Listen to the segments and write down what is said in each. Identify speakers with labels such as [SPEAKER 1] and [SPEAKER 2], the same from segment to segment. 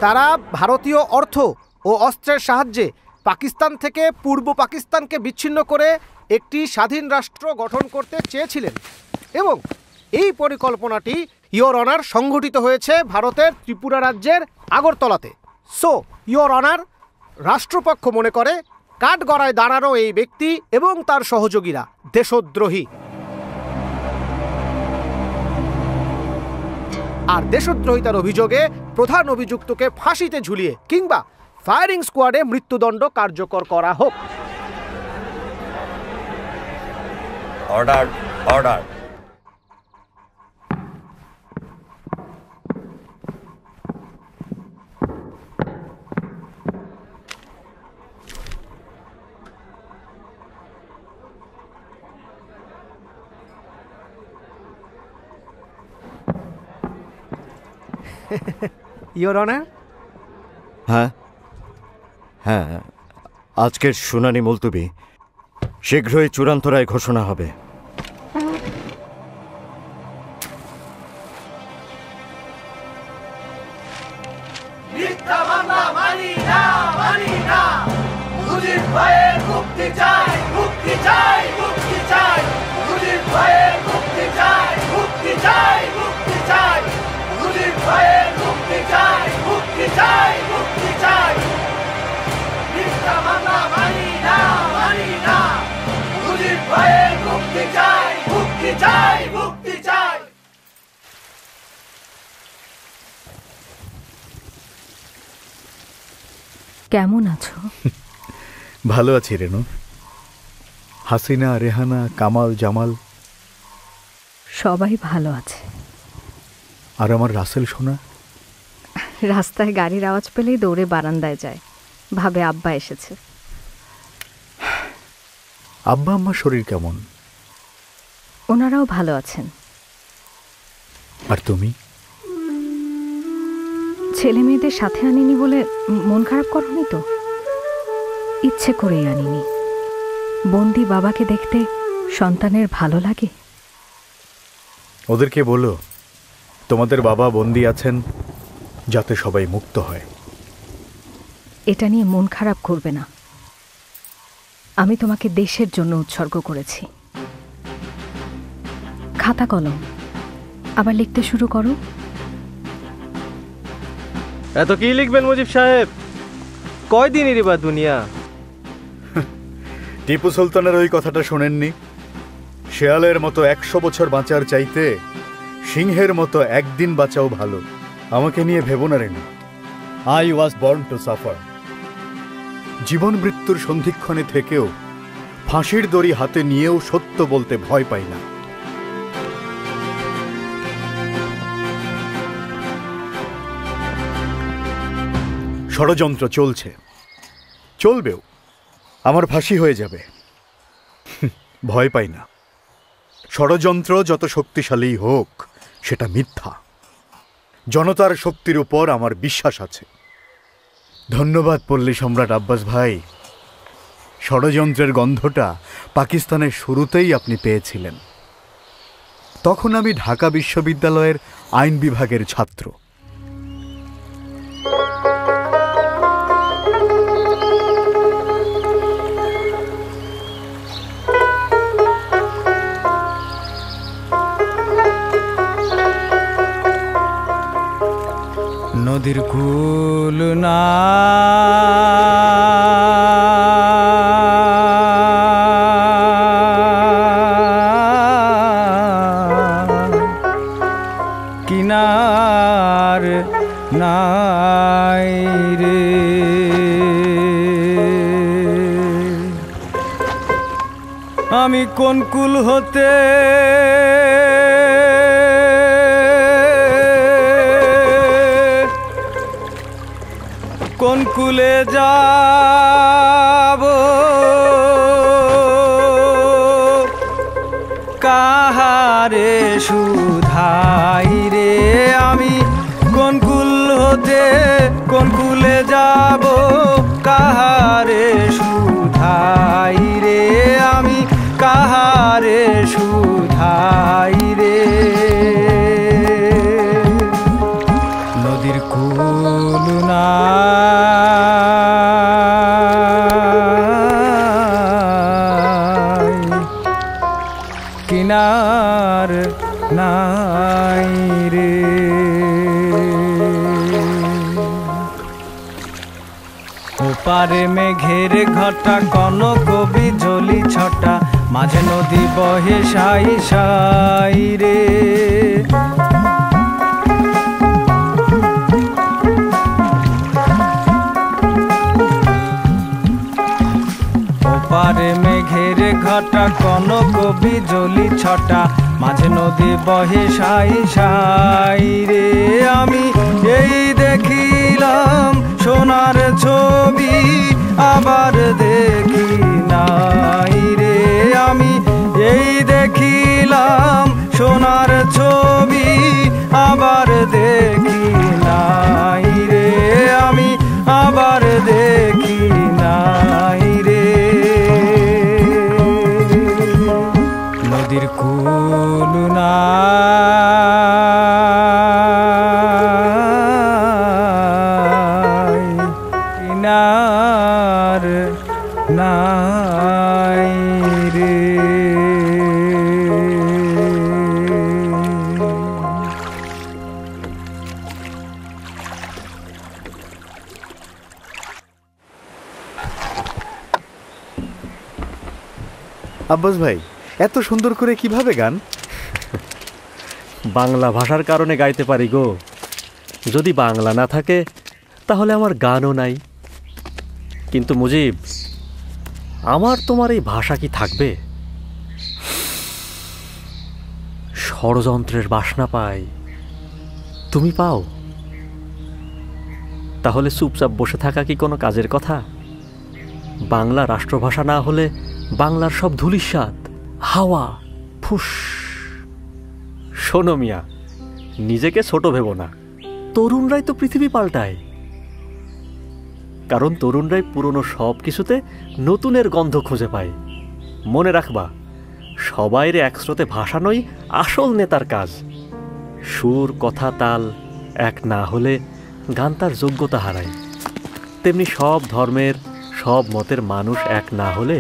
[SPEAKER 1] তারা ভারতীয় অর্থ ও অস্ত্রের সাহায্যে পাকিস্তান থেকে পূর্ব পাকিস্তানকে বিচ্ছিন্ন করে একটি স্বাধীন রাষ্ট্র গঠন করতে চেয়েছিলেন এবং এই পরিকল্পনাটি ইয়োর অনার সংঘটিত হয়েছে ভারতের ত্রিপুরা রাজ্যের আগরতলাতে। সো ইয়োর অনার, রাষ্ট্রপক্ষ মনে করে কাঠগড়ায় দাঁড়ানো এই ব্যক্তি এবং তার সহযোগীরা দেশদ্রোহী, আর দেশদ্রোহিতার অভিযোগে প্রধান অভিযুক্তকে ফাঁসিতে ঝুলিয়ে কিংবা ফায়ারিং স্কোয়াডে মৃত্যুদণ্ড কার্যকর করা হোক।
[SPEAKER 2] Order, order.
[SPEAKER 1] Your honour.
[SPEAKER 3] হ্যাঁ হ্যাঁ, আজকের শুনানি মুলতবি, শীঘ্রই চূড়ান্ত রায় ঘোষণা হবে।
[SPEAKER 4] কেমন আছো?
[SPEAKER 5] ভালো আছি রেনু। হাসিনা, রেহানা, কামাল, জামাল
[SPEAKER 4] সবাই ভালো আছে।
[SPEAKER 5] আর আমার রাসেল সোনা?
[SPEAKER 4] রাস্তায় গাড়ির আওয়াজ পেলেই দৌড়ে বারান্দায় যায়, ভাবে আব্বা এসেছে।
[SPEAKER 5] আব্বা আম্মার শরীর কেমন?
[SPEAKER 4] ওনারাও ভালো আছেন।
[SPEAKER 5] আর তুমি?
[SPEAKER 4] ছেলে মেয়েদের সাথে আনিনি বলে মন খারাপ করনি তো? ইচ্ছে করেই আনিনি। বন্দি বাবাকে দেখতে সন্তানের ভালো লাগে।
[SPEAKER 5] ওদেরকে বলো তোমাদের বাবা বন্দি আছেন যাতে সবাই মুক্ত হয়।
[SPEAKER 4] এটা নিয়ে মন খারাপ করবে না। আমি তোমাকে দেশের জন্য উৎসর্গ করেছি। খাতা কলম আবার লিখতে শুরু করো।
[SPEAKER 6] এত কি লিখবেন মুজিব সাহেব? কয়দিনেরই বা দুনিয়া।
[SPEAKER 5] টিপু সুলতানের ওই কথাটা শোনেননি? শেয়ালের মতো 100 বছর বাঁচার চাইতে সিংহের মতো একদিন বাঁচাও ভালো। আমাকে নিয়ে ভেবো না Renu. I was born to suffer. জীবন মৃত্যুর সন্ধিক্ষণে থেকেও ফাঁসির দড়ি হাতে নিয়েও সত্য বলতে ভয় পাই না। ষড়যন্ত্র চলছে, চলবেও। আমার ফাঁসি হয়ে যাবে, ভয় পাই না। ষড়যন্ত্র যত শক্তিশালী হোক সেটা মিথ্যা। জনতার শক্তির উপর আমার বিশ্বাস আছে। ধন্যবাদ পল্লী সম্রাট আব্বাস ভাই। ষড়যন্ত্রের গন্ধটা পাকিস্তানের শুরুতেই আপনি পেয়েছিলেন। তখন আমি ঢাকা বিশ্ববিদ্যালয়ের আইন বিভাগের ছাত্র।
[SPEAKER 7] নদীর কুল না কিনার নাই রে, আমি কোন কুল হতে কোন কুলে যাব কাহারে সুধাই রে আমি কোন কুল হতে কোন কুলে যাব কাহারে সুধাই রে আমি কাহারে সুধাই রে নদীর কুল নাই কিনার নাই রে ওপারে মেঘের ঘটা কনক বিজলি ছটা মাঝে নদী বহে সাই সাই রে ওপারে মেঘের ঘটা কনক বিজলি ছটা মাঝে নদী বহে সাই সাই রে আমি এই দেখিলাম সোনার ছবি আবার দেখি নাই রে আমি এই দেখিলাম সোনার ছবি আবার দেখি নাই রে আমি আবার দেখি নাই রে নদীর কুল নাই কিনার নাই রে
[SPEAKER 5] আব্বাস ভাই এত সুন্দর করে কিভাবে গান?
[SPEAKER 8] বাংলা ভাষার কারণে গাইতে পারি গো। যদি বাংলা না থাকে তাহলে আমার গানও নাই। কিন্তু মুজিব, আমার তোমার এই ভাষা কি থাকবে? ষড়যন্ত্রের বাসনা পাই, তুমি পাও। তাহলে চুপচাপ বসে থাকা কি কোনো কাজের কথা? বাংলা রাষ্ট্রভাষা না হলে বাংলার সব ধূলিসাৎ হাওয়া ফুস। শোনো মিয়া, নিজেকে ছোট ভেবো না। তরুণরাই তো পৃথিবী পাল্টায়, কারণ তরুণরাই পুরনো সব কিছুতে নতুনের গন্ধ খুঁজে পায়। মনে রাখবা, সবাইরে একস্রোতে ভাসানোই আসল নেতার কাজ। সুর, কথা, তাল এক না হলে গান তার যোগ্যতা হারায়। তেমনি সব ধর্মের, সব মতের মানুষ এক না হলে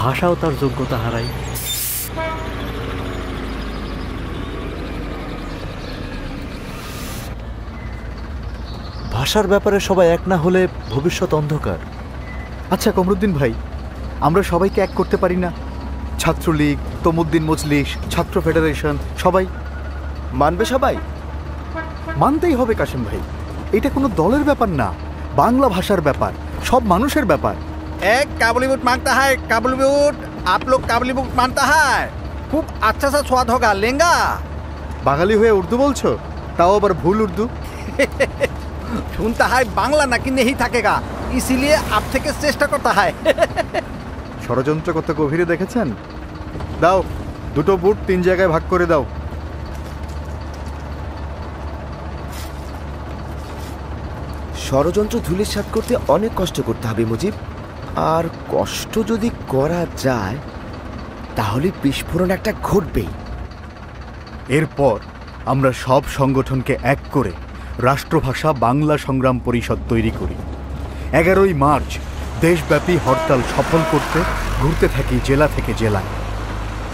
[SPEAKER 8] ভাষাও তার যোগ্যতা হারায়।
[SPEAKER 5] ভাষার ব্যাপারে সবাই এক না হলে ভবিষ্যৎ অন্ধকার। আচ্ছা কমরুদ্দিন ভাই, আমরা সবাইকে এক করতে পারি না? ছাত্রলীগ, তমুদ্দিন মজলিস, ছাত্র ফেডারেশন, সবাই মানবে? সবাই মানতেই হবে কাশিম ভাই। এটা কোনো দলের ব্যাপার না, বাংলা ভাষার ব্যাপার, সব মানুষের ব্যাপার।
[SPEAKER 9] एक काबुली बुट मांगता है, काबुली बुट। आप लोग काबुली बुट मानता है, खूब अच्छा सा स्वाद होगा, लेंगा।
[SPEAKER 5] বাঙালি হয়ে উর্দু বলছো, তাও আবার ভুল উর্দু।
[SPEAKER 9] सुनता है बांग्ला ना कि नहीं थकेगा, इसीलिए आप থেকে চেষ্টা করতে হয়।
[SPEAKER 5] ষড়যন্ত্র কত গভীরে দেখেছেন? দাও, দুটো বুট 3 জায়গায় ভাগ করে দাও।
[SPEAKER 10] ষড়যন্ত্র ধূলিসাৎ করতে অনেক কষ্ট করতে হবে মুজিব। আর কষ্ট যদি করা যায় তাহলে বিস্ফোরণ একটা ঘটবেই।
[SPEAKER 5] এরপর আমরা সব সংগঠনকে এক করে রাষ্ট্রভাষা বাংলা সংগ্রাম পরিষদ তৈরি করি। 11ই মার্চ দেশব্যাপী হরতাল সফল করতে ঘুরতে থাকি জেলা থেকে জেলায়।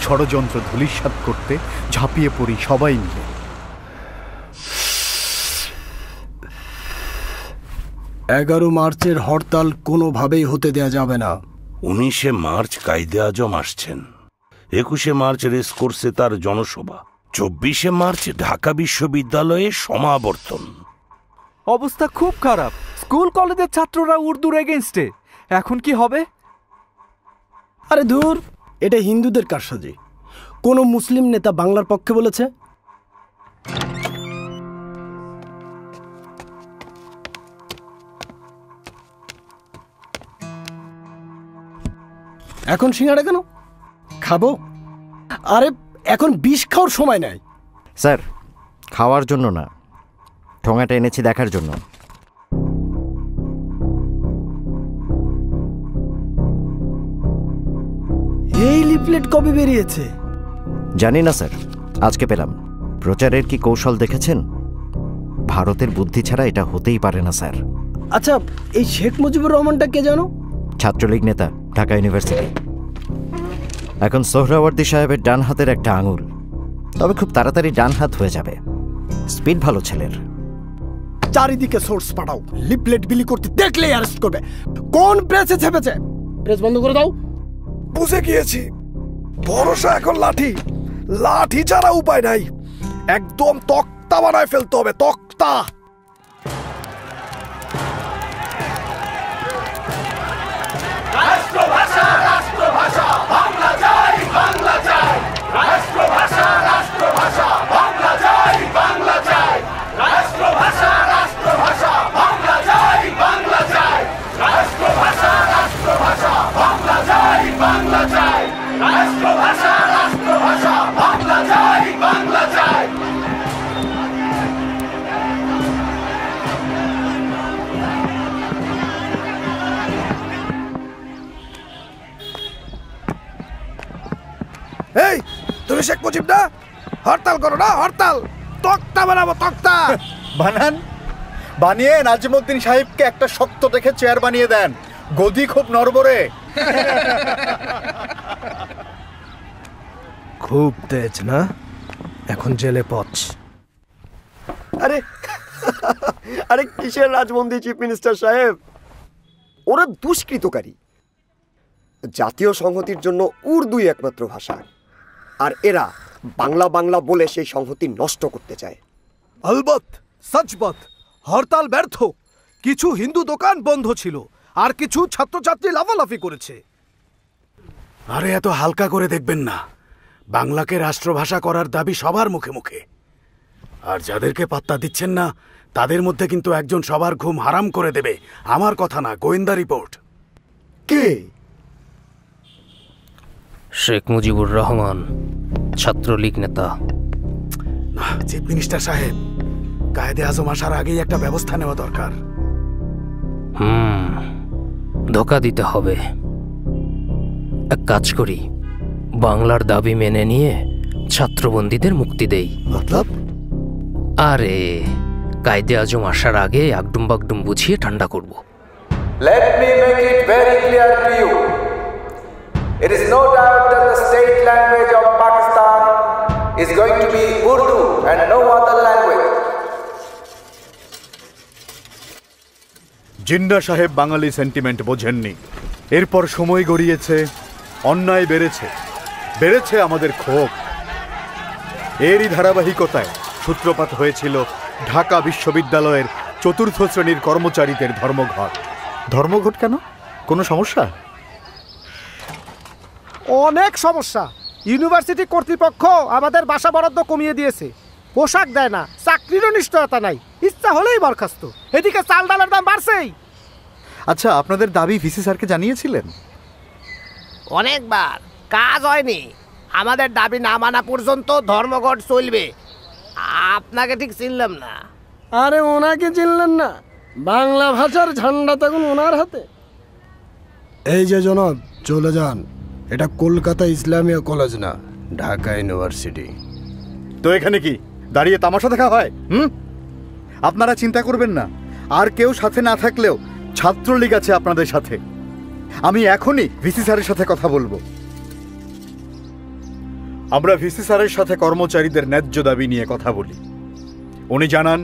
[SPEAKER 5] ষড়যন্ত্র ধূলিসাৎ করতে ঝাঁপিয়ে পড়ি সবাই মিলে।
[SPEAKER 11] 11 মার্চের হরতাল কোনোভাবেই হতে দেয়া যাবে না।
[SPEAKER 12] 19শে মার্চ কায়দে আজম আসছেন, 21শে মার্চ রেসকোর্সে তার জনসভা, 24শে মার্চ ঢাকা বিশ্ববিদ্যালয়ে সমাবর্তন।
[SPEAKER 13] অবস্থা খুব খারাপ। স্কুল কলেজের ছাত্ররা উর্দুর এগেইনস্টে। এখন কি হবে?
[SPEAKER 11] আরে ধুর, এটা হিন্দুদের কারসাজি। কোন মুসলিম নেতা বাংলার পক্ষে বলেছে? এখন সিঙ্গাড়া কেন খাবো? আরে এখন বিষ খাওয়ার সময় নাই।
[SPEAKER 3] স্যার, খাওয়ার জন্য না, ঠোঙাটা এনেছি দেখার জন্য।
[SPEAKER 11] এই লিফলেট কবে বেরিয়েছে?
[SPEAKER 3] জানি না স্যার, আজকে পেলাম। প্রচারের কি কৌশল দেখেছেন? ভারতের বুদ্ধি ছাড়া এটা হতেই পারে না স্যার।
[SPEAKER 11] আচ্ছা, এই শেখ মুজিবুর রহমানটা কে জানো?
[SPEAKER 3] ছাত্রলীগ নেতা, ঢাকা ইউনিভার্সিটি। এখন সোহরাওয়ার্দী সাহেবের ডান হাতের একটা আঙুল, তবে খুব তাড়াতাড়ি ডান হাত হয়ে যাবে। স্পিড ভালো ছেলের।
[SPEAKER 11] চারিদিকে সোর্স পাঠাও, লিফলেট বিলি করতে দেখলেই অ্যারেস্ট করবে। কোন প্রেসে ছেপেছে? প্রেস বন্ধ করে দাও।
[SPEAKER 14] বুঝে গিয়েছি, ভরসা এখন লাঠি। লাঠি ছাড়া উপায় নাই, একদম তক্তা বানায় ফেলতে হবে, তক্তা।
[SPEAKER 15] রাষ্ট্রভাষা রাষ্ট্রভাষা বাংলা চাই, বাংলা চাই। রাষ্ট্রভাষা রাষ্ট্রভাষা বাংলা চাই, বাংলা চাই। রাষ্ট্রভাষা রাষ্ট্রভাষা বাংলা চাই, বাংলা চাই। রাষ্ট্রভাষা রাষ্ট্রভাষা বাংলা চাই, বাংলা চাই। রাষ্ট্রভাষা রাষ্ট্রভাষা বাংলা চাই, বাংলা চাই।
[SPEAKER 14] এই, তুমি শেখ মুজিব না? হরতাল করো না, হরতাল। তক্তা বানাবো, তক্তা।
[SPEAKER 5] বানান, বানিয়ে নাজিমউদ্দিন সাহেবকে একটা শক্ত দেখে চেয়ার বানিয়ে দেন। গদি খুব নড়বড়ে।
[SPEAKER 11] খুব তেজ না? এখন জেলে পচ।
[SPEAKER 3] আরে আরে কিসের রাজবন্দী চিফ মিনিস্টার সাহেব? ওরা দুষ্কৃতকারী। জাতীয় সংহতির জন্য উর্দুই একমাত্র ভাষা, আর এরা বাংলা বাংলা বলে সেই সংহতি নষ্ট করতে চায়।
[SPEAKER 1] আলবত, সচবত, হরতাল ব্যর্থ। কিছু হিন্দু দোকান বন্ধ ছিল, আর কিছু ছাত্রছাত্রী লাফালাফি করেছে।
[SPEAKER 14] আরে এত হালকা করে দেখবেন না, বাংলাকে রাষ্ট্রভাষা করার দাবি সবার মুখে মুখে। আর যাদেরকে পাত্তা দিচ্ছেন না, তাদের মধ্যে কিন্তু একজন সবার ঘুম হারাম করে দেবে। আমার কথা না, গোয়েন্দা রিপোর্ট।
[SPEAKER 3] কে?
[SPEAKER 16] শেখ মুজিবুর রহমান, ছাত্রলীগ নেতা।
[SPEAKER 14] চিফ মিনিস্টার সাহেব, কায়েদে আজম আসার আগেই একটা ব্যবস্থা নেওয়া দরকার।
[SPEAKER 16] ধোকা দিতে হবে। এক কাজ করি, বাংলার দাবি মেনে নিয়ে ছাত্রবন্দীদের মুক্তি দেই।
[SPEAKER 3] মতলব?
[SPEAKER 16] আরে কায়েদে আজম আসার আগে আগডুম বাগডুম বুঝিয়ে ঠান্ডা করব।
[SPEAKER 15] Let me make it very clear to you. It is no doubt that the state language of Pakistan is going to be Urdu and no other language.
[SPEAKER 5] Jinnah সাহেব বাঙালি সেন্টিমেন্ট বোঝেননি। এরপর সময় গড়িয়েছে, অন্যায় বেড়েছে, বেড়েছে আমাদের ক্ষোভ। এরই ধারাবাহিকতায় সূত্রপাত হয়েছিল ঢাকা বিশ্ববিদ্যালয়ের চতুর্থ শ্রেণীর কর্মচারীদের ধর্মঘট। ধর্মঘট কেন? কোনো সমস্যা?
[SPEAKER 1] অনেক সমস্যা। ইউনিভার্সিটি কর্তৃপক্ষ আমাদের বাসা বরাদ্দ কমিয়ে দিয়েছে, পোশাক দেয় না, চাকরিরও নিশ্চয়তা নাই, ইচ্ছা হলেই বরখাস্ত। এদিকে চাল ডালের দাম বাড়ছেই।
[SPEAKER 5] আচ্ছা, আপনাদের দাবি ভিসি স্যারকে জানিয়েছিলেন?
[SPEAKER 17] অনেকবার, কাজ হয়নি। আমাদের দাবি না মানা পর্যন্ত ধর্মঘট চলবে। আপনাকে ঠিক চিনলাম না।
[SPEAKER 11] আরে ওনাকে চিনলেন না? বাংলা ভাষার ঝান্ডা তখন ওনার হাতে। এই যে জনাব, চলে যান। এটা কলকাতা ইসলামিয়া কলেজ না, ঢাকা ইউনিভার্সিটি।
[SPEAKER 5] তো এখানে কি দাঁড়িয়ে তামাশা দেখা হয়? আপনারা চিন্তা করবেন না, আর কেউ সাথে না থাকলেও ছাত্রলীগ আছে আপনাদের সাথে। আমি এখনই ভিসি স্যারের সাথে কথা বলবো। আমরা ভিসি স্যারের সাথে কর্মচারীদের ন্যায্য দাবি নিয়ে কথা বলি। উনি জানান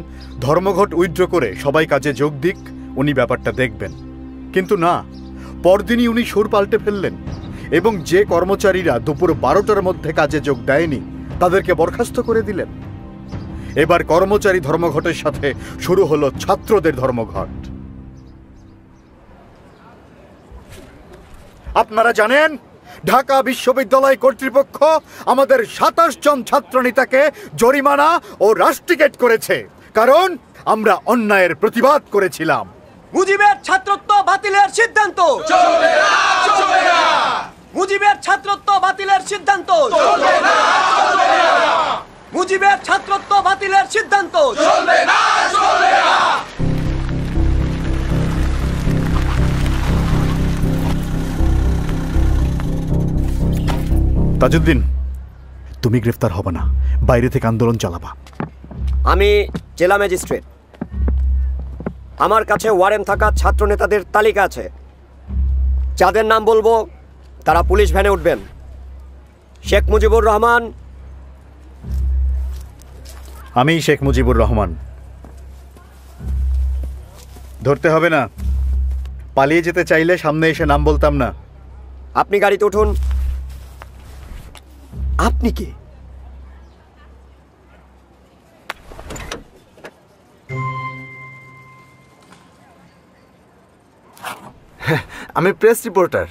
[SPEAKER 5] ধর্মঘট উইথড্র করে সবাই কাজে যোগ দিক, উনি ব্যাপারটা দেখবেন। কিন্তু না, পরদিনই উনি সুর পাল্টে ফেললেন এবং যে কর্মচারীরা দুপুর 12টার মধ্যে কাজে যোগ দেয়নি তাদেরকে বরখাস্ত করে দিলেন। এবার কর্মচারী ধর্মঘটের সাথে শুরু হলো ছাত্রদের ধর্মঘট। আপনারা জানেন ঢাকা বিশ্ববিদ্যালয় কর্তৃপক্ষ আমাদের 27 জন ছাত্রনেতাকে জরিমানা ও রাস্টিকেট করেছে, কারণ আমরা অন্যায়ের প্রতিবাদ করেছিলাম।
[SPEAKER 15] মুজিবের ছাত্রত্ব বাতিলের সিদ্ধান্ত চলবে না, চলবে না।
[SPEAKER 18] মুজিবের ছাত্রত্ব বাতিলের সিদ্ধান্ত
[SPEAKER 15] চলবে না, চলবে না।
[SPEAKER 18] মুজিবের ছাত্রত্ব বাতিলের সিদ্ধান্ত
[SPEAKER 15] চলবে না, চলবে না।
[SPEAKER 5] তাজউদ্দিন, তুমি গ্রেফতার হবে না, বাইরে থেকে আন্দোলন চালাবা।
[SPEAKER 3] আমি জেলা ম্যাজিস্ট্রেট, আমার কাছে ওয়ারেন্ট থাকা ছাত্র নেতাদের তালিকা আছে। যাদের নাম বলবো তারা পুলিশ ভ্যানে উঠবেন। শেখ মুজিবুর রহমান।
[SPEAKER 5] আমি শেখ মুজিবুর রহমান। ধরতে হবে না, পালিয়ে যেতে চাইলে সামনে এসে নাম বলতাম না।
[SPEAKER 3] আপনি গাড়িতে উঠুন। আপনি কে?
[SPEAKER 9] আমি প্রেস রিপোর্টার।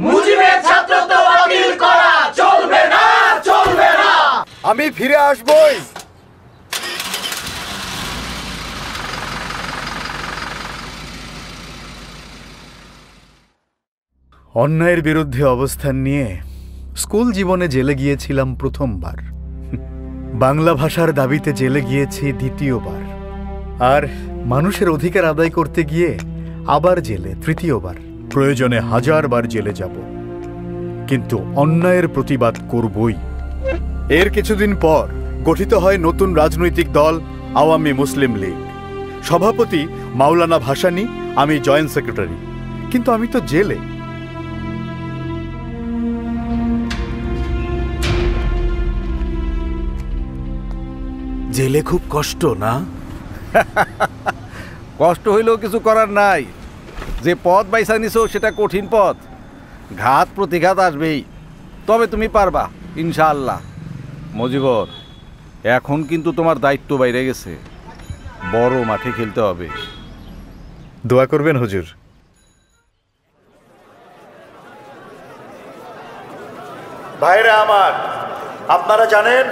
[SPEAKER 15] মুজিবের ছাত্রত্ব বাতিল করা চলবে না, চলবে না।
[SPEAKER 5] আমি ফিরে আসবই। অন্যায়ের বিরুদ্ধে অবস্থান নিয়ে স্কুল জীবনে জেলে গিয়েছিলাম প্রথমবার, বাংলা ভাষার দাবিতে জেলে গিয়েছি দ্বিতীয়বার, আর মানুষের অধিকার আদায় করতে গিয়ে আবার জেলে তৃতীয়বার। প্রয়োজনে 1000 বার জেলে যাব, কিন্তু অন্যায়ের প্রতিবাদ করবই। এর কিছুদিন পর গঠিত হয় নতুন রাজনৈতিক দল আওয়ামী মুসলিম লীগ। সভাপতি মাওলানা ভাসানী, আমি জয়েন্ট সেক্রেটারি। কিন্তু আমি তো জেলে।
[SPEAKER 14] জেলে খুব কষ্ট না?
[SPEAKER 9] কষ্ট হইলেও কিছু করার নাই। যে পথ বাইসা নিছো সেটা কঠিন পথ, ঘাত প্রতিঘাত আসবেই, তবে তুমি পারবা ইনশাআল্লাহ। মজিবর, এখন কিন্তু তোমার দায়িত্ব বাইরে গেছে, বড় মাঠে খেলতে হবে।
[SPEAKER 5] দোয়া করবেন হুজুর। ভাইরা আমার, আপনারা জানেন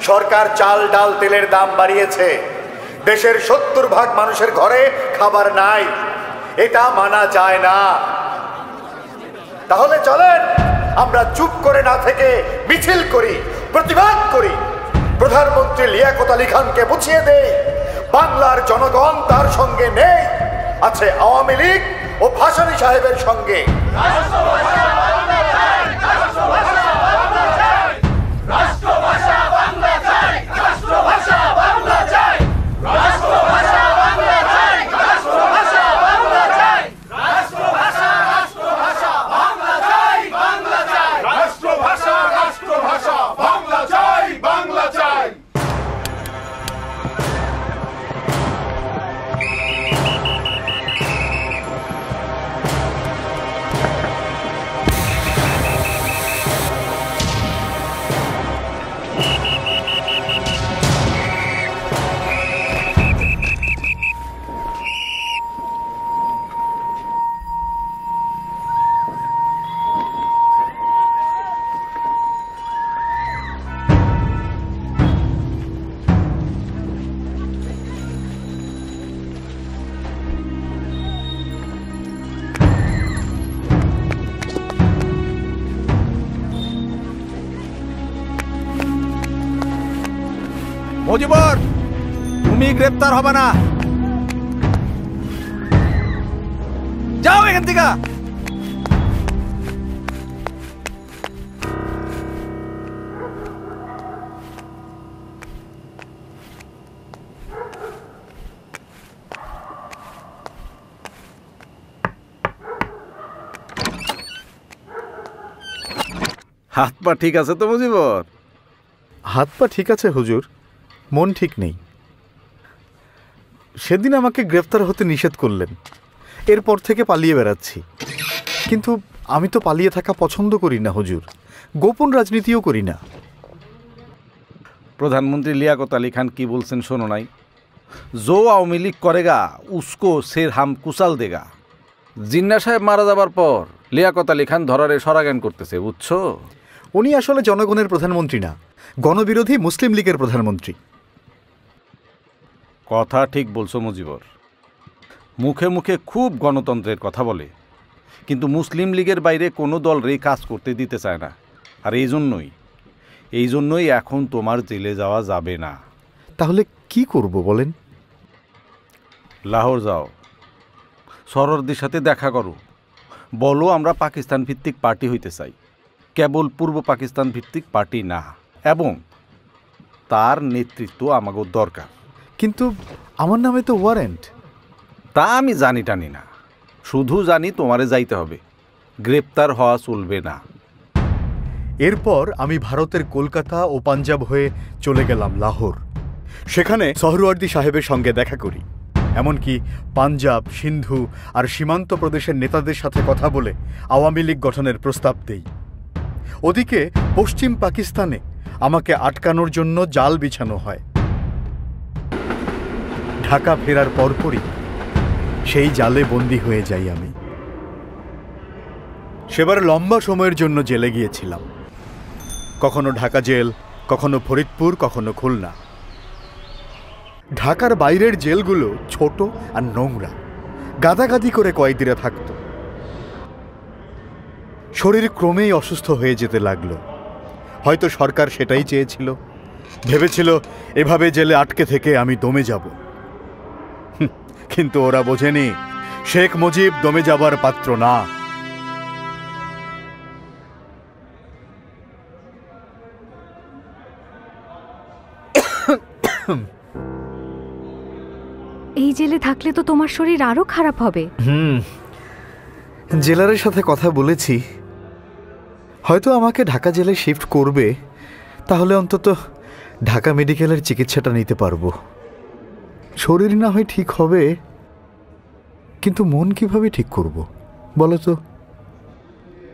[SPEAKER 5] সরকার চাল ডাল তেলের দাম বাড়িয়েছে। দেশের 70% মানুষের ঘরে খাবার নাই, এটা মানা যায় না। তাহলে চলেন আমরা চুপ করে না থেকে মিছিল করি, প্রতিবাদ করি, প্রধানমন্ত্রী লিয়াকত আলী খানকে বুঝিয়ে দেই বাংলার জনগণ তার সঙ্গে নেই, আছে আওয়ামী লীগ ও ভাসানী সাহেবের সঙ্গে।
[SPEAKER 9] মজিবর, তুমি গ্রেপ্তার হবে না, যাও এখান থেকে। হাত পা ঠিক আছে তো মজিবর?
[SPEAKER 5] হাত পা ঠিক আছে হুজুর, মন ঠিক নেই। সেদিন আমাকে গ্রেফতার হতে নিষেধ করলেন, এরপর থেকে পালিয়ে বেড়াচ্ছি। কিন্তু আমি তো পালিয়ে থাকা পছন্দ করি না হুজুর, গোপন রাজনীতিও করি না।
[SPEAKER 9] প্রধানমন্ত্রী লিয়াকত আলী খান কি বলছেন শোনো নাই? জো আওয়ামী লীগ করেগা উসকো সের হাম কুচাল দেগা। জিন্না সাহেব মারা যাবার পর লিয়াকত আলী খান ধরারে সরাগান করতেছে, বুঝছো?
[SPEAKER 5] উনি আসলে জনগণের প্রধানমন্ত্রী না, গণবিরোধী মুসলিম লীগের প্রধানমন্ত্রী।
[SPEAKER 9] কথা ঠিক বলছো মুজিবর, মুখে মুখে খুব গণতন্ত্রের কথা বলে, কিন্তু মুসলিম লীগের বাইরে কোনো দল রে কাজ করতে দিতে চায় না। আর এই জন্যই এখন তোমার জেলে যাওয়া যাবে না।
[SPEAKER 5] তাহলে কি করব বলেন?
[SPEAKER 9] লাহোর যাও, সরোয়ারদের সাথে দেখা করো, বলো আমরা পাকিস্তান ভিত্তিক পার্টি হইতে চাই, কেবল পূর্ব পাকিস্তান ভিত্তিক পার্টি না, এবং তার নেতৃত্ব আমাকে দরকার।
[SPEAKER 5] কিন্তু আমার নামে তো ওয়ারেন্ট।
[SPEAKER 9] তা আমি জানি টানি না, শুধু জানি তোমারে যাইতে হবে, গ্রেপ্তার হওয়া চলবে না।
[SPEAKER 5] এরপর আমি ভারতের কলকাতা ও পাঞ্জাব হয়ে চলে গেলাম লাহোর। সেখানে সোহরাওয়ার্দী সাহেবের সঙ্গে দেখা করি, এমনকি পাঞ্জাব, সিন্ধু আর সীমান্ত প্রদেশের নেতাদের সাথে কথা বলে আওয়ামী লীগ গঠনের প্রস্তাব দেই। ওদিকে পশ্চিম পাকিস্তানে আমাকে আটকানোর জন্য জাল বিছানো হয়। ঢাকা ফেরার পরপরই সেই জালে বন্দী হয়ে যাই আমি। সেবার লম্বা সময়ের জন্য জেলে গিয়েছিলাম, কখনো ঢাকা জেল, কখনো ফরিদপুর, কখনো খুলনা। ঢাকার বাইরের জেলগুলো ছোট আর নোংরা, গাদাগাদি করে কয়েদিরা থাকত। শরীর ক্রমেই অসুস্থ হয়ে যেতে লাগলো। হয়তো সরকার সেটাই চেয়েছিল, ভেবেছিল এভাবে জেলে আটকে থেকে আমি দমে যাব। কিন্তু ওরা বোঝেনি শেখ মুজিব দমে যাবার পাত্র না।
[SPEAKER 4] এই জেলে থাকলে তো তোমার শরীর আরো খারাপ হবে।
[SPEAKER 5] জেলারের সাথে কথা বলেছি, হয়তো আমাকে ঢাকা জেলে শিফট করবে, তাহলে অন্তত ঢাকা মেডিকেলের চিকিৎসাটা নিতে পারবো। শরীর না হয় ঠিক হবে, কিন্তু মন কিভাবে ঠিক করব বলো তো?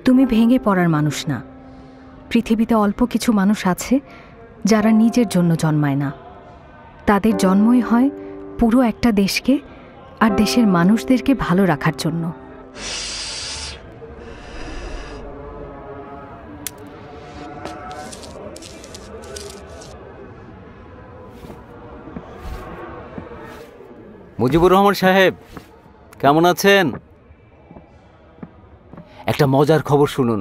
[SPEAKER 4] তুমি ভেঙে পড়ার মানুষ না। পৃথিবীতে অল্প কিছু মানুষ আছে যারা নিজের জন্য জন্মায় না, তাদের জন্মই হয় পুরো একটা দেশকে আর দেশের মানুষদেরকে ভালো রাখার জন্য।
[SPEAKER 19] মুজিবুর রহমান সাহেব, কেমন আছেন? একটা মজার খবর শুনুন।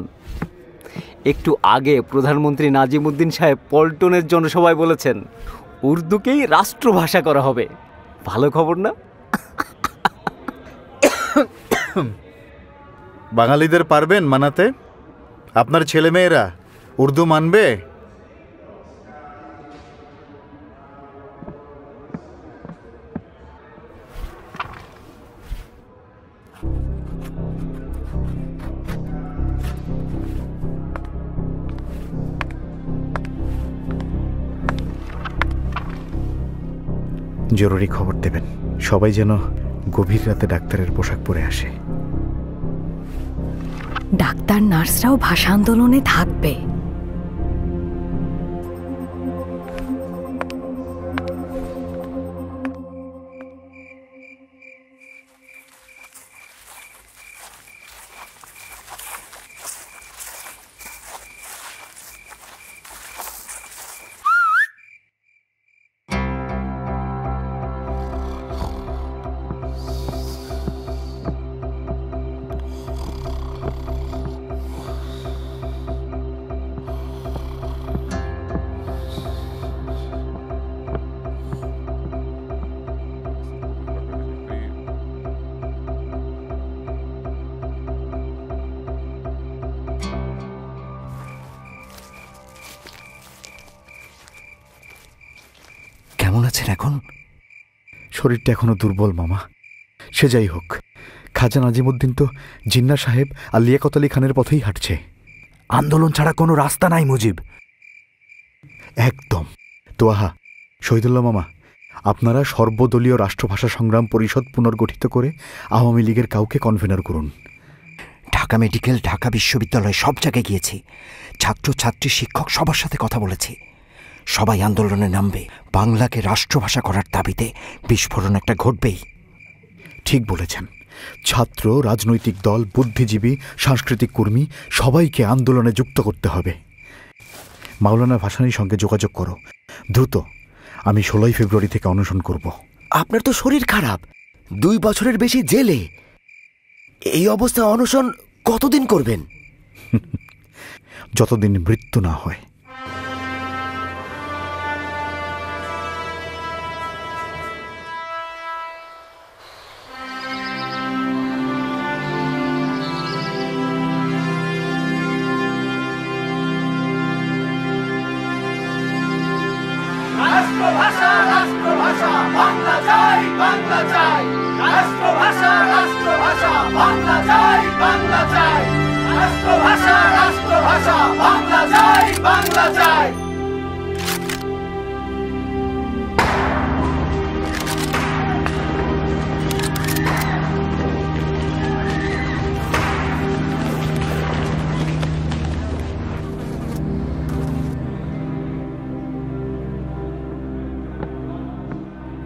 [SPEAKER 19] একটু আগে প্রধানমন্ত্রী নাজিমুদ্দিন সাহেব পল্টনের জনসভায় বলেছেন উর্দুকেই রাষ্ট্রভাষা করা হবে। ভালো খবর না?
[SPEAKER 5] বাঙালিদের পারবেন মানাতে? আপনার ছেলেমেয়েরা উর্দু মানবে? জরুরি খবর দেবেন, সবাই যেন গভীর রাতে ডাক্তারের পোশাক পরে আসে।
[SPEAKER 4] ডাক্তার নার্সরাও ভাষা আন্দোলনে থাকবে।
[SPEAKER 10] কেমন আছেন এখন?
[SPEAKER 5] শরীরটা এখনো দুর্বল মামা। সে যাই হোক, খাজা নাজিমুদ্দিন তো জিন্না সাহেব আর লিয়াকত আলী খানের পথেই হাঁটছে।
[SPEAKER 10] আন্দোলন ছাড়া কোনো রাস্তা নাই মুজিব।
[SPEAKER 5] একদম। তোয়াহা, শহীদুল্লাহ মামা, আপনারা সর্বদলীয় রাষ্ট্রভাষা সংগ্রাম পরিষদ পুনর্গঠিত করে আওয়ামী লীগের কাউকে কনভেনার করুন।
[SPEAKER 10] ঢাকা মেডিকেল, ঢাকা বিশ্ববিদ্যালয় সব জায়গায় গিয়েছি, ছাত্র ছাত্রী শিক্ষক সবার সাথে কথা বলেছি। সবাই আন্দোলনে নামবে। বাংলাকে রাষ্ট্রভাষা করার দাবিতে বিস্ফোরণ একটা ঘটবেই।
[SPEAKER 5] ঠিক বলেছেন। ছাত্র, রাজনৈতিক দল, বুদ্ধিজীবী, সাংস্কৃতিক কর্মী সবাইকে আন্দোলনে যুক্ত করতে হবে। মাওলানা ভাসানীর সঙ্গে যোগাযোগ করো দ্রুত। আমি 16 ফেব্রুয়ারি থেকে অনশন করব।
[SPEAKER 10] আপনার তো শরীর খারাপ, 2 বছরের বেশি জেলে। এই অবস্থায় অনশন কতদিন করবেন?
[SPEAKER 5] যতদিন মৃত্যু না হয়।
[SPEAKER 15] রাষ্ট্রভাষা রাষ্ট্রভাষা বাংলা চাই বাংলা চাই রাষ্ট্রভাষা রাষ্ট্রভাষা বাংলা চাই বাংলা চাই রাষ্ট্রভাষা রাষ্ট্রভাষা বাংলা চাই বাংলা চাই।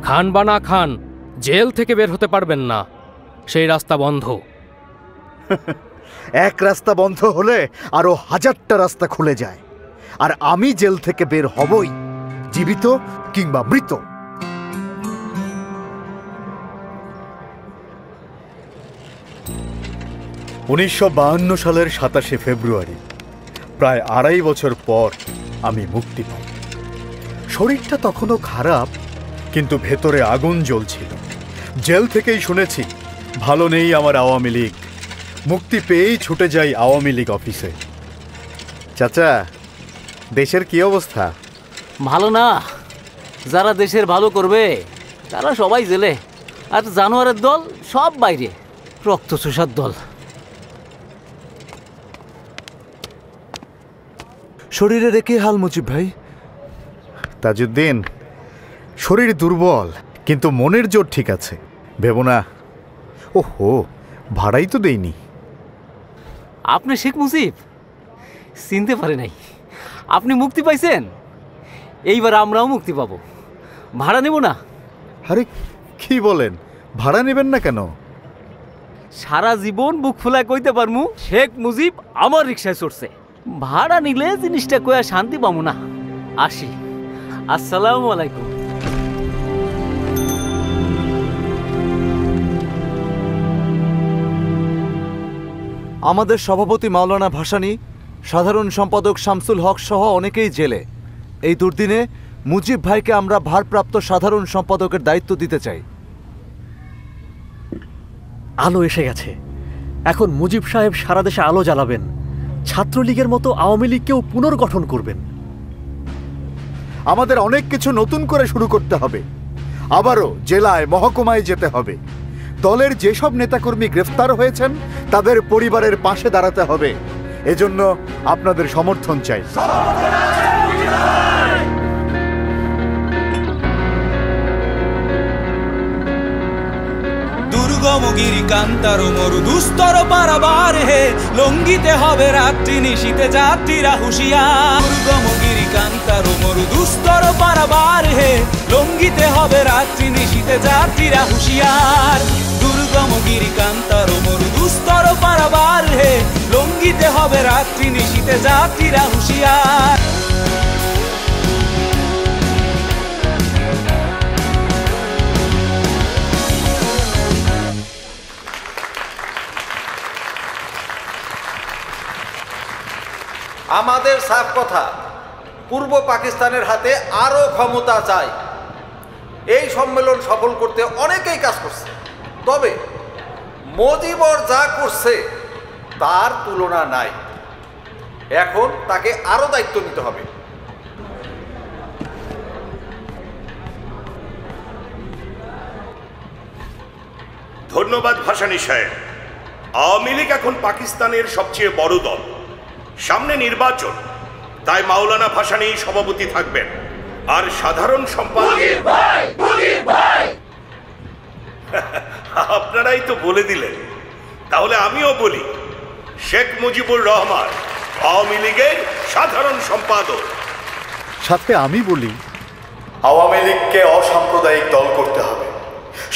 [SPEAKER 16] খান বানা খান, জেল থেকে বের হতে পারবেন না, সেই রাস্তা বন্ধ।
[SPEAKER 5] এক রাস্তা বন্ধ হলে আরো হাজারটা রাস্তা খুলে যায়, আর আমি জেল থেকে বের হবই, জীবিত কিংবা মৃত। উনিশশো সালের 27 ফেব্রুয়ারি, প্রায় 2.5 বছর পর আমি মুক্তি পাই। শরীরটা তখনও খারাপ, কিন্তু ভেতরে আগুন জ্বলছিল। জেল থেকেই শুনেছি ভালো নেই আমার আওয়ামী লীগ। মুক্তি পেয়েই ছুটে যাই আওয়ামী লীগ অফিসে। চাচা, দেশের কি অবস্থা?
[SPEAKER 19] ভালো না। যারা দেশের ভালো করবে তারা সবাই জেলে, আর জানোয়ারের দল সব বাইরে, রক্তচোষার দল।
[SPEAKER 20] শরীরে রেখে হাল মুজিব ভাই?
[SPEAKER 5] তাজউদ্দিন, শরীর দুর্বল, কিন্তু মনের জোর ঠিক আছে। ভেবো না। ওহো, ভাড়াই তো দেইনি।
[SPEAKER 19] আপনি শেখ মুজিব? চিনতে পারে নাই। আপনি মুক্তি পাইছেন, এইবার আমরাও মুক্তি পাবো। ভাড়া নেব না।
[SPEAKER 5] আরে কি বলেন, ভাড়া নেবেন না কেন?
[SPEAKER 19] সারা জীবন বুক ফুলায় কইতে পারমু শেখ মুজিব আমার রিক্সায় চড়ছে। ভাড়া নিলে জিনিসটা কয়া শান্তি পাবো না। আসি, আসসালামু আলাইকুম।
[SPEAKER 20] আমাদের সভাপতি মাওলানা ভাসানী, সাধারণ সম্পাদক শামসুল হক সহ অনেকেই জেলে। এই দুর্দিনে মুজিব ভাইকে আমরা ভারপ্রাপ্ত সাধারণ সম্পাদকের দায়িত্ব দিতে চাই।
[SPEAKER 8] আলো এসে গেছে। এখন মুজিব সাহেব সারা দেশে আলো জ্বালাবেন, ছাত্রলীগের মতো আওয়ামী লীগকেও পুনর্গঠন করবেন।
[SPEAKER 5] আমাদের অনেক কিছু নতুন করে শুরু করতে হবে। আবারও জেলায়, মহকুমায় যেতে হবে। দলের যেসব নেতাকর্মী গ্রেফতার হয়েছেন তাদের পরিবারের পাশে দাঁড়াতে হবে। এজন্য আপনাদের সমর্থন চাই।
[SPEAKER 7] দুর্গমগিরি কান্তার মরু দুস্তর পারাবার হে, লঙ্গিতে হবে রাত্রি নিশীতে যাত্রীরা হুঁশিয়ার। দুর্গমগিরি কান্তার মরু দুস্তর পারাবার হে, লঙ্গিতে হবে রাত্রি নিশীতে যাত্রীরা হুঁশিয়ার। দুর্গমগিরি কান্তার মরু দুস্তর পারাবার হে, লঙ্গিতে হবে রাত্রি নিশীতে যাত্রীরা হুঁশিয়ার।
[SPEAKER 9] আমাদের সাফ কথা, পূর্ব পাকিস্তানের হাতে আরো ক্ষমতা চাই। এই সম্মেলন সফল করতে অনেকেই কাজ করছে, তবে মুজিবর যা করছে তার তুলনা নাই। এখন তাকে আরো দায়িত্ব নিতে হবে।
[SPEAKER 12] ধন্যবাদ ভাসানী সাহেব। আওয়ামী লীগ এখন পাকিস্তানের সবচেয়ে বড় দল। সামনে নির্বাচন, তাই মাওলানা ভাসানী সভাপতি থাকবেন, আর সাধারণ সম্পাদক আপনারাই তো বলে দিলেন, তাহলে আমিও বলি, শেখ মুজিবুর রহমান আওয়ামী লীগের সাধারণ সম্পাদক।
[SPEAKER 5] সাথে আমি বলি, আওয়ামী লীগকে অসাম্প্রদায়িক দল করতে হবে।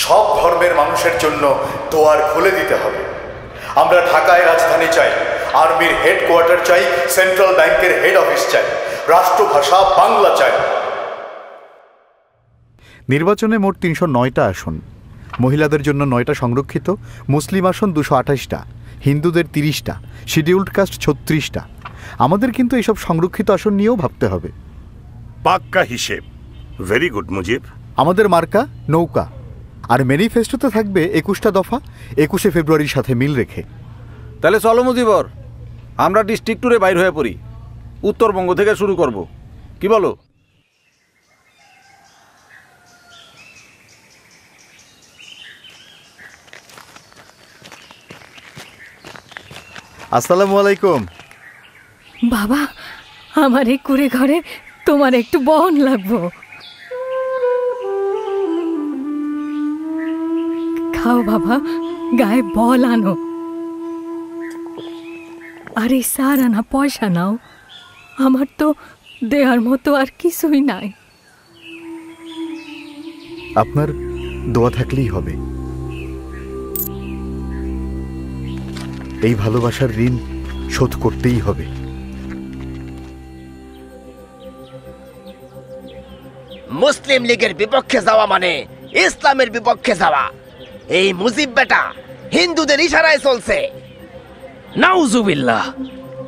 [SPEAKER 5] সব ধর্মের মানুষের জন্য দোয়ার খুলে দিতে হবে। আমরা ঢাকায় রাজধানী চাই, আর্মির হেডকোয়ার্টার চাই, সেন্ট্রাল ব্যাংকের হেড অফিস চাই, রাষ্ট্রভাষা বাংলা চাই। নির্বাচনে মোট 309টা আসন, মহিলাদের জন্য 9টা সংরক্ষিত, মুসলিম আসন 228টা, হিন্দুদের 30টা, শিডিউলড কাস্ট 36টা। আমাদের কিন্তু এইসব সংরক্ষিত আসন নিয়েও ভাবতে হবে।
[SPEAKER 12] পাক্কা হিসেব। Very good Mujib.
[SPEAKER 5] আমাদের মার্কা নৌকা, আর ম্যানিফেস্টোতে থাকবে 21টা দফা, 21শে ফেব্রুয়ারির সাথে মিল রেখে।
[SPEAKER 9] তাহলে চলো মুজিবর, আমরা ডিস্ট্রিক্ট ট্যুরে বাইর হয়ে পড়ি। উত্তরবঙ্গ থেকে শুরু করব, কি বলো?
[SPEAKER 5] আসসালামু আলাইকুম।
[SPEAKER 4] বাবা, আমার এই কুড়ে ঘরে তোমার একটু বহন লাগবো। খাও বাবা, গায়ে বল আনো। আর এই সার আনা পয়সা নাও, আমার তো দেওয়ার মতো আর কিছুই নাই।
[SPEAKER 5] আপনার দোয়া থাকলেই হবে। এই ভালোবাসার ঋণ শোধ করতেই হবে।
[SPEAKER 17] মুসলিম লীগের বিপক্ষে যাওয়া মানে ইসলামের বিপক্ষে যাওয়া। এই মুজিব বেটা হিন্দুদের ইশারায় চলছে।
[SPEAKER 16] নাউজুবিল্লাহ,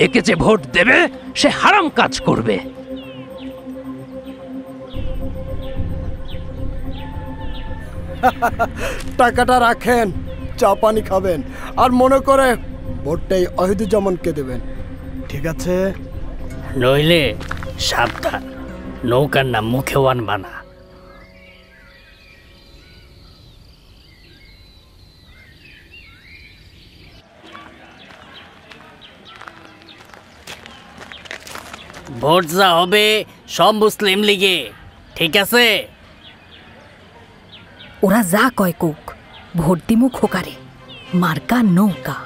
[SPEAKER 16] একে যে ভোট দেবে সে হারাম কাজ করবে।
[SPEAKER 11] টাকাটা রাখেন, চা পানি খাবেন, আর মনে করে ভোটটাই অহিদুজ্জামানকে দেবেন, ঠিক আছে?
[SPEAKER 16] নইলে সাবধান, নৌকার নাম মুখেও আনবা না। ভোট যা হবে সব মুসলিম লীগে, ঠিক আছে?
[SPEAKER 4] ওরা যা কয় কোক, ভোট দিমু খোকারে, মার্কা নৌকা।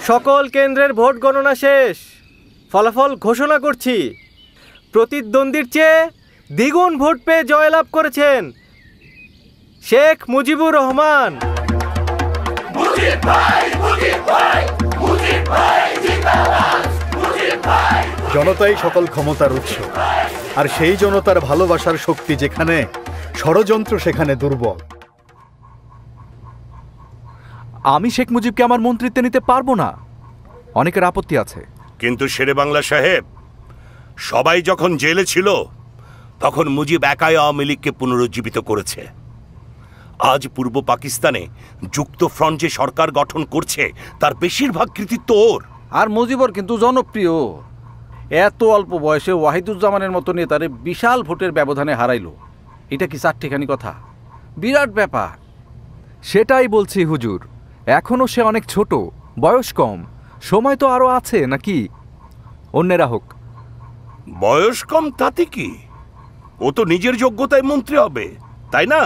[SPEAKER 6] সকল কেন্দ্রের ভোট গণনা শেষ। ফলাফল ঘোষণা করছি। প্রতিদ্বন্দ্বীর চেয়ে দ্বিগুণ ভোট পেয়ে জয়লাভ করেছেন শেখ মুজিবুর রহমান।
[SPEAKER 5] জনতাই সকল ক্ষমতার উৎস, আর সেই জনতার ভালোবাসার শক্তি যেখানে, ষড়যন্ত্র সেখানে দুর্বল।
[SPEAKER 13] আমি শেখ মুজিবকে আমার মন্ত্রিত্বে নিতে পারবো না, অনেকের আপত্তি আছে।
[SPEAKER 12] কিন্তু শেরে বাংলা সাহেব, সবাই যখন জেলে ছিল তখন মুজিব একাই আওয়ামী লীগকে পুনরুজ্জীবিত করেছে। আজ পূর্ব পাকিস্তানে যুক্ত ফ্রন্ট যে সরকার গঠন করছে তার বেশিরভাগ কৃতিত্ব ওর।
[SPEAKER 9] আর মুজিবর কিন্তু জনপ্রিয়। এত অল্প বয়সে ওয়াহিদুজ্জামানের মতো নেতারে বিশাল ভোটের ব্যবধানে হারাইলো, এটা কি চারটিখানি কথা? বিরাট ব্যাপার।
[SPEAKER 13] সেটাই বলছি হুজুর, এখনো সে অনেক ছোট, বয়স কম, সময় তো আরো আছে নাকি? অন্যেরা হোক।
[SPEAKER 12] বয়স কম তাতে কি, ও তো নিজের যোগ্যতায় মন্ত্রী হবে, তাই না?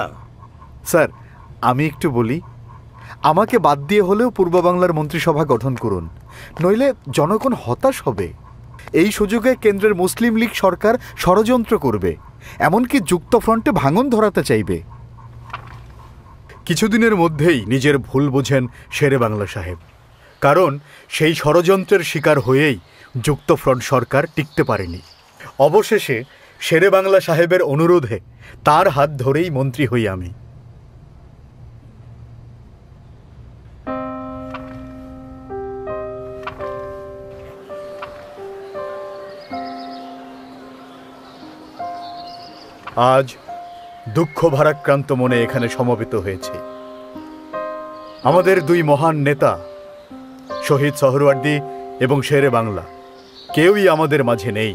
[SPEAKER 5] স্যার, আমি একটু বলি, আমাকে বাদ দিয়ে হলেও পূর্ব বাংলার মন্ত্রিসভা গঠন করুন, নইলে জনগণ হতাশ হবে। এই সুযোগে কেন্দ্রের মুসলিম লীগ সরকার ষড়যন্ত্র করবে, এমনকি যুক্ত ফ্রন্টে ভাঙন ধরাতে চাইবে। কিছুদিনের মধ্যেই নিজের ভুল বোঝেন শেরে বাংলা সাহেব, কারণ সেই ষড়যন্ত্রের শিকার হয়েই যুক্ত ফ্রন্ট সরকার টিকতে পারেনি। অবশেষে শেরে বাংলা সাহেবের অনুরোধে তার হাত ধরেই মন্ত্রী হই আমি। আজ দুঃখ ভারাক্রান্ত মনে এখানে সমবেত হয়েছে। আমাদের দুই মহান নেতা শহীদ সোহরাওয়ার্দী এবং শেরে বাংলা কেউই আমাদের মাঝে নেই।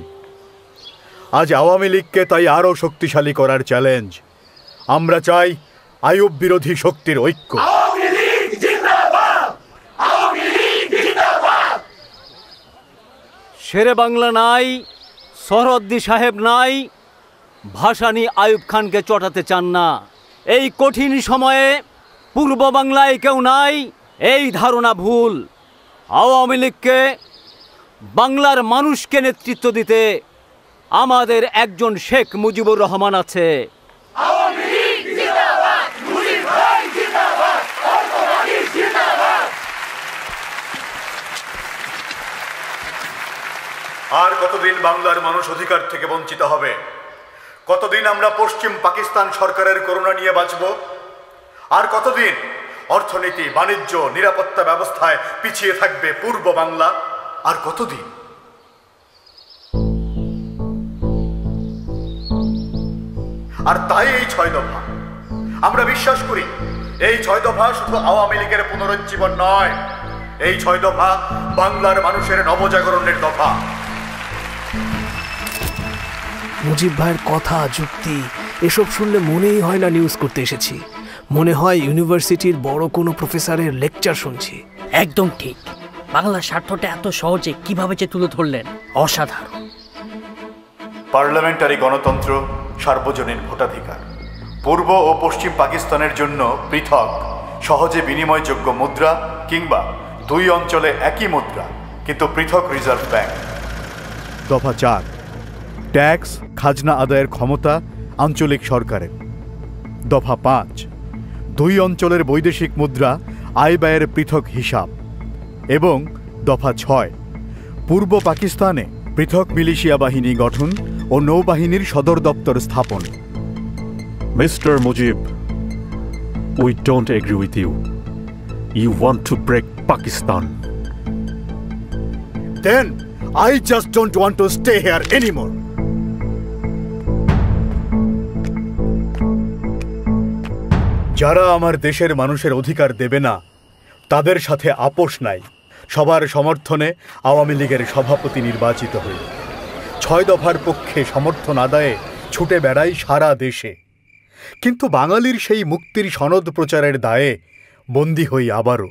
[SPEAKER 5] আজ আওয়ামী লীগকে তাই আরও শক্তিশালী করার চ্যালেঞ্জ। আমরা চাই আইয়ুব বিরোধী শক্তির ঐক্য।
[SPEAKER 19] শেরে বাংলা নাই, সোহরাওয়ার্দী সাহেব নাই, ভাসানী আইয়ুব খানকে চটাতে চান না। এই কঠিন সময়ে পূর্ব বাংলায় কেউ নাই, এই ধারণা ভুল। আওয়ামী লীগকে, বাংলার মানুষকে নেতৃত্ব দিতে আমাদের একজন শেখ মুজিবুর রহমান আছে।
[SPEAKER 5] কতদিন বাংলার মানুষ অধিকার থেকে বঞ্চিত হবে? কতদিন আমরা পশ্চিম পাকিস্তান সরকারের করুণা নিয়ে বাঁচব? আর কতদিন অর্থনীতি, বাণিজ্য, নিরাপত্তা ব্যবস্থায় পিছিয়ে থাকবে পূর্ব বাংলা? আর কতদিন? আর তাই এই 6 দফা আমরা বিশ্বাস করি, এই 6 দফা শুধু আওয়ামী লীগের পুনরুজ্জীবন নয়, এই 6 দফা বাংলার মানুষের নবজাগরণের দফা।
[SPEAKER 21] মুজিব ভাইয়ের কথা, যুক্তি এসব শুনলে মনেই হয় না নিউজ করতে এসেছি, মনে হয় ইউনিভার্সিটির বড় কোনো প্রফেসরের লেকচার শুনছি।
[SPEAKER 22] একদম ঠিক। বাংলার স্বার্থটা এত সহজে কিভাবে যে তুলে ধরলেন, অসাধারণ।
[SPEAKER 5] পার্লামেন্টারি গণতন্ত্র, সার্বজনীন ভোটাধিকার, পূর্ব ও পশ্চিম পাকিস্তানের জন্য পৃথক সহজে বিনিময়যোগ্য মুদ্রা, কিংবা 2 অঞ্চলে একই মুদ্রা কিন্তু পৃথক রিজার্ভ ব্যাংক। দফা 4, ট্যাক্স খাজনা আদায়ের ক্ষমতা আঞ্চলিক সরকারের। দফা 5, 2 অঞ্চলের বৈদেশিক মুদ্রা, আয় ব্যয়ের পৃথক হিসাব। এবং দফা 6, পূর্ব পাকিস্তানে পৃথক মিলিশিয়া বাহিনী গঠন ও নৌবাহিনীর সদর দপ্তর স্থাপন।
[SPEAKER 8] Mr. Mujib, we don't agree with you. You want to break Pakistan.
[SPEAKER 5] Then I just don't want to stay here anymore. যারা আমার দেশের মানুষের অধিকার দেবে না, তাদের সাথে আপোষ নাই। সবার সমর্থনে আওয়ামী লীগের সভাপতি নির্বাচিত হই। 6 দফার পক্ষে সমর্থন আদায়ে ছুটে বেড়াই সারা দেশে। কিন্তু বাঙালির সেই মুক্তির সনদ প্রচারের দায়ে বন্দী হই আবারও।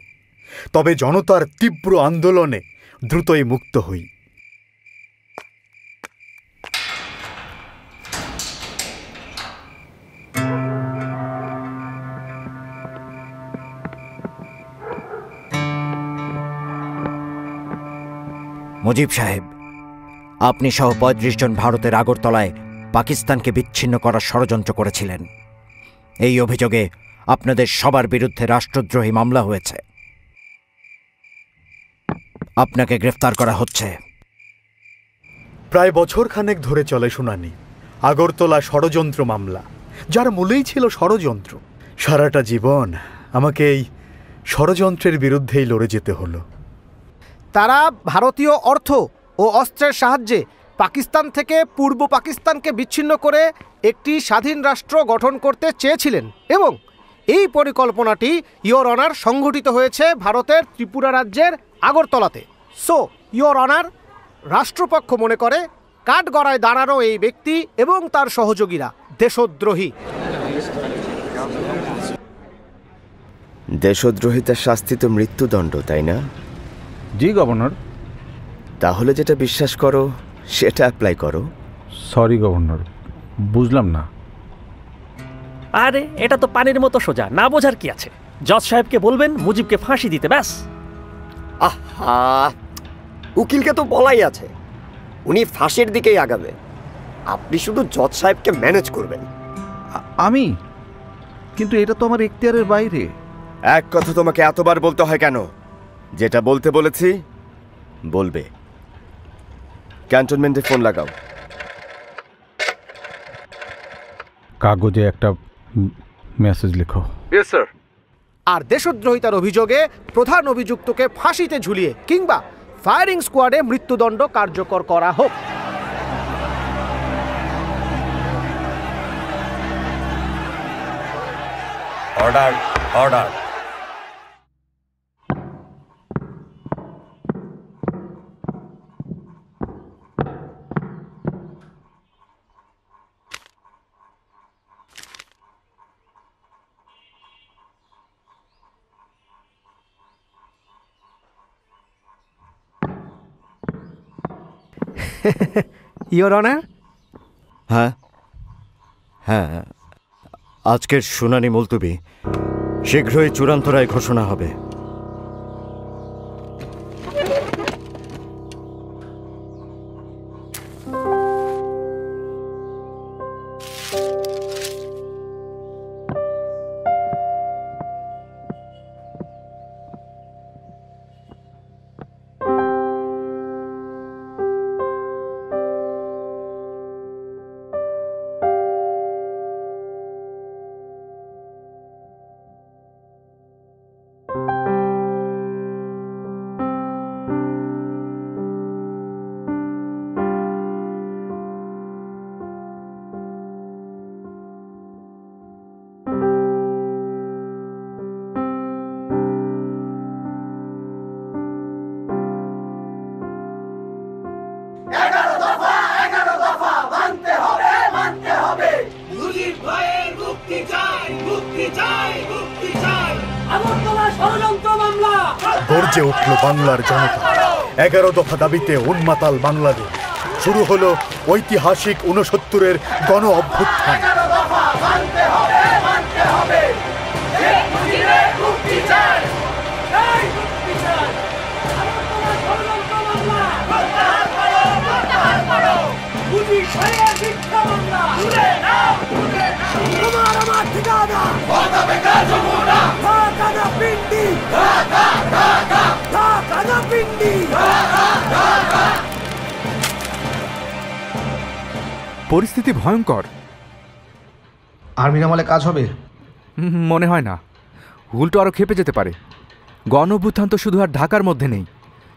[SPEAKER 5] তবে জনতার তীব্র আন্দোলনে দ্রুতই মুক্ত হই।
[SPEAKER 10] মুজিব সাহেব, আপনি সহ 35 জন ভারতের আগরতলায় পাকিস্তানকে বিচ্ছিন্ন করার ষড়যন্ত্র করেছিলেন। এই অভিযোগে আপনাদের সবার বিরুদ্ধে রাষ্ট্রদ্রোহী মামলা হয়েছে। আপনাকে গ্রেফতার করা হচ্ছে।
[SPEAKER 5] প্রায় বছরখানেক ধরে চলে শুনানি। আগরতলা ষড়যন্ত্র মামলা, যার মূলেই ছিল ষড়যন্ত্র। সারাটা জীবন আমাকে এই ষড়যন্ত্রের বিরুদ্ধেই লড়ে যেতে হলো।
[SPEAKER 1] তারা ভারতীয় অর্থ ও অস্ত্রের সাহায্যে পাকিস্তান থেকে পূর্ব পাকিস্তানকে বিচ্ছিন্ন করে একটি স্বাধীন রাষ্ট্র গঠন করতে চেয়েছিলেন এবং এই পরিকল্পনাটি ইয়োর অনার সংঘটিত হয়েছে ভারতের ত্রিপুরা রাজ্যের আগরতলাতে। সো ইয়োর অনার, রাষ্ট্রপক্ষ মনে করে কাঠগড়ায় দাঁড়ানো এই ব্যক্তি এবং তার সহযোগীরা দেশদ্রোহী।
[SPEAKER 3] দেশদ্রোহিতার শাস্তি তো মৃত্যুদণ্ড, তাই না?
[SPEAKER 9] জি গভর্নর।
[SPEAKER 3] তাহলে যেটা বিশ্বাস করো সেটা অ্যাপ্লাই করো।
[SPEAKER 9] সরি গভর্নর, বুঝলাম না।
[SPEAKER 8] আরে এটা তো পানির মতো সোজা, না বোঝার কি আছে? জজ সাহেবকে বলবেন মুজিবকে ফাঁসি দিতে, ব্যাস।
[SPEAKER 3] আহা, উকিলকে তো বলাই আছে, উনি ফাঁসির দিকেই আগাবে। আপনি শুধু জজ সাহেবকে ম্যানেজ করবেন।
[SPEAKER 9] আমি কিন্তু এটা তো আমার এখতিয়ারের বাইরে।
[SPEAKER 3] এক কথা তোমাকে এতবার বলতে হয় কেন? যেটা বলতে বলেছি বলবে। ক্যান্টনমেন্টে ফোন লাগাও।
[SPEAKER 9] কাগজে একটা মেসেজ লেখো।
[SPEAKER 1] Yes sir. আর দেশদ্রোহিতার অভিযোগে প্রধান অভিযুক্তকে ফাঁসিতে ঝুলিয়ে কিংবা ফায়ারিং স্কোয়াডে মৃত্যুদণ্ড কার্যকর করা হোক।
[SPEAKER 2] Order, order.
[SPEAKER 1] Your honour.
[SPEAKER 10] হ্যাঁ হ্যাঁ, আজকের শুনানি মুলতবি। শীঘ্রই চূড়ান্ত রায় ঘোষণা হবে।
[SPEAKER 5] গর্জে উঠল বাংলার জনতা। 11 দফা দাবিতে উন্মাতাল বাংলাদেশ। শুরু হলো ঐতিহাসিক 69-এর গণ অভ্যুত্থান।
[SPEAKER 13] পরিস্থিতি ভয়ঙ্কর।
[SPEAKER 1] আর্মির আমলে কাজ হবে
[SPEAKER 13] মনে হয় না, উল্টো আরো খেপে যেতে পারে। গণ অভ্যুত্থান তো শুধু আর ঢাকার মধ্যে নেই,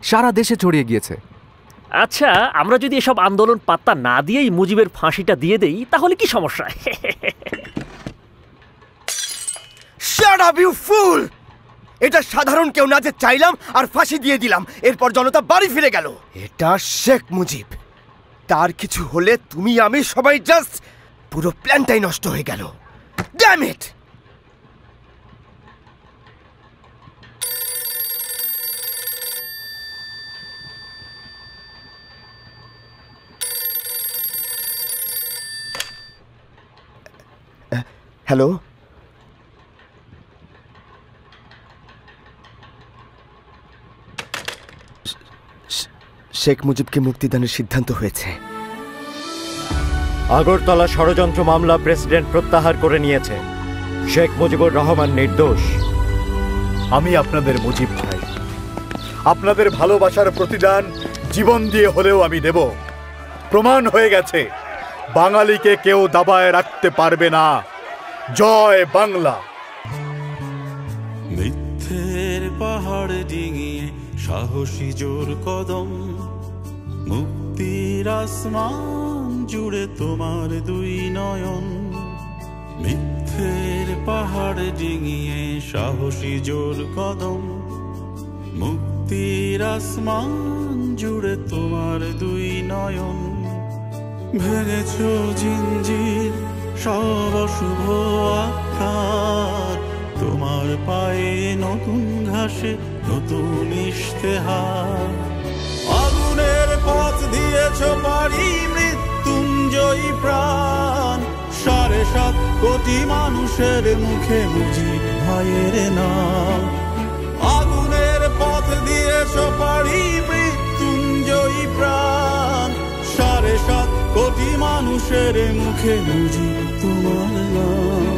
[SPEAKER 13] সারা দেশে ছড়িয়ে গিয়েছে।
[SPEAKER 8] আচ্ছা, আমরা যদি এসব আন্দোলন পাত্তা না দিয়েই মুজিবের ফাঁসিটা দিয়ে দেই তাহলে কি সমস্যা?
[SPEAKER 3] শাট আপ ইউ ফুল! এটা সাধারণ কেউ না যে চাইলাম আর ফাঁসি দিয়ে দিলাম, এরপর জনতা বাড়ি ফিরে গেল। এটা শেখ মুজিব। তার কিছু হলে তুমি আমি সবাই জাস্ট পুরো প্ল্যানটাই নষ্ট হয়ে গেল। Damn it! হ্যালো, শেখ মুজিবকে মুক্তিদানের সিদ্ধান্ত হয়েছে।
[SPEAKER 10] আগরতলা ষড়যন্ত্র মামলা প্রেসিডেন্ট প্রত্যাহার করে নিয়েছে। শেখ মুজিবুর রহমান নির্দোষ।
[SPEAKER 5] আমি আপনাদের মুজিব ভাই, আপনাদের ভালোবাসার প্রতিদান জীবন দিয়ে হলেও আমি দেব। প্রমাণ হয়ে গেছে বাঙালিকে কেউ দাবায় রাখতে পারবে না। জয় বাংলা।
[SPEAKER 7] মিথ্যের পাহাড় ডিঙিয়ে সাহসী জোর কদম, মুক্তির আসমান জুড়ে তোমার দুই নয়ন। মিথ্যের পাহাড় ডিঙিয়ে সাহসী জোর কদম, মুক্তির আসমান জুড়ে তোমার দুই নয়ন। ভেঙেছ জিঞ্জির সব অশুভ আকার, তোমার পায়ে নতুন ঘাসে নতুন ইশতেহার। আগুনের পথ দিয়েছ পারি মৃত্যুঞ্জয়ী প্রাণ, 7.5 কোটি মানুষের মুখে মুজিব ভাইয়ের নাম। আগুনের পথ দিয়েছ পারি মৃত্যুঞ্জয়ী প্রাণ, 7.5 কোটি মানুষের মুখে মুজিব তোমার নাম।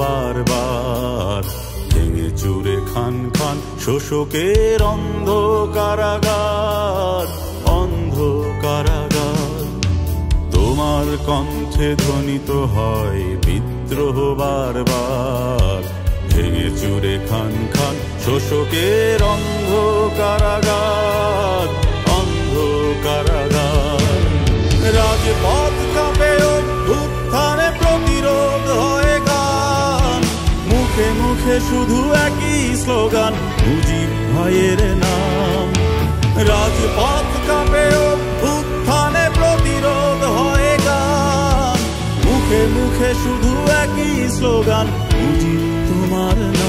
[SPEAKER 7] বারবার ভেঙে চুরে খান খান শোষকের অন্ধ কারাগার, অন্ধ কারাগার। তোমার কণ্ঠে ধ্বনিত হয় বিদ্রোহ বারবার, ভেঙে চুরে খান খান শোষকের অন্ধ কারাগার, অন্ধ কারাগার। রাজপথ কাঁপে অভ্যুত্থানে প্রতিরোধ হয় গান, মুখে মুখে শুধু একই স্লোগান, মুজিব ভাইয়ের নাম। রাজপথ কাঁপে অভ্যুত্থানে প্রতিরোধ হয় গান, মুখে মুখে শুধু একই স্লোগান, মুজিব তোমার নাম।